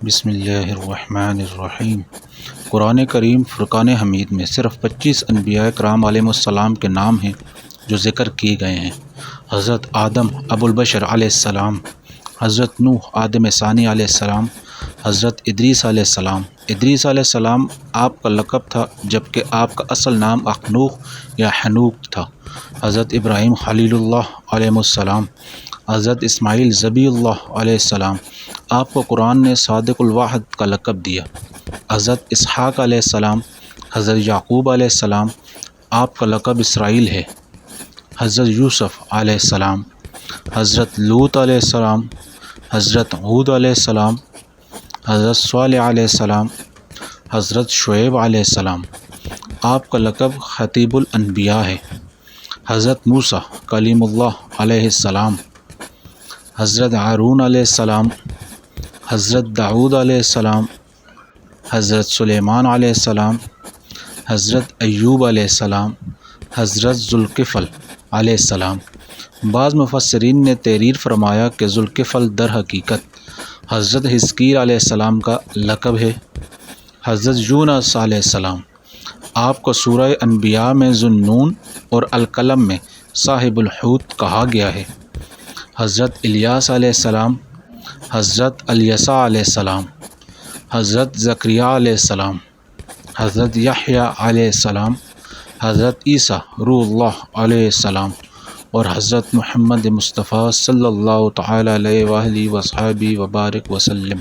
بسم اللہ الرحمن الرحیم۔ قرآن کریم فرقان حمید میں صرف 25 انبیاء کرام علیہ السلام کے نام ہیں جو ذکر کیے گئے ہیں۔ حضرت آدم ابو البشر علیہ السلام، حضرت نوح آدم ثانی علیہ السلام، حضرت ادریس علیہ السلام۔ ادریس علیہ السلام آپ کا لقب تھا جبکہ آپ کا اصل نام اخنوخ یا حنوک تھا۔ حضرت ابراہیم خلیل اللہ علیہ السلام، حضرت اسماعیل ذبیح اللہ علیہ السلام، آپ کو قرآن نے صادق الوعد کا لقب دیا۔ حضرت اسحاق علیہ السلام، حضرت یعقوب علیہ السلام، آپ کا لقب اسرائیل ہے۔ حضرت یوسف علیہ السلام، حضرت لوط علیہ السلام، حضرت ہود علیہ السلام، حضرت صالح علیہ السلام، حضرت شعیب علیہ السلام، آپ کا لقب خطیب الانبیاء ہے۔ حضرت موسیٰ کلیم اللہ علیہ السلام، حضرت ہارون علیہ السلام، حضرت داؤد علیہ السلام، حضرت سلیمان علیہ السلام، حضرت ایوب علیہ السلام، حضرت ذوالکفل علیہ السلام۔ بعض مفسرین نے تحریر فرمایا کہ ذوالکفل در حقیقت حضرت حزقیل علیہ السلام کا لقب ہے۔ حضرت یونس علیہ السلام، آپ کو سورہ انبیاء میں ذو النون اور القلم میں صاحب الحوت کہا گیا ہے۔ حضرت الیاس علیہ السلام، حضرت الیسع علیہ السلام، حضرت زکریا علیہ السلام، حضرت یحییٰ علیہ السلام، حضرت عیسیٰ روح اللہ علیہ السلام اور حضرت محمد مصطفیٰ صلی اللہ تعالیٰ علیہ وآلہ وصحبہ وبارک وسلم۔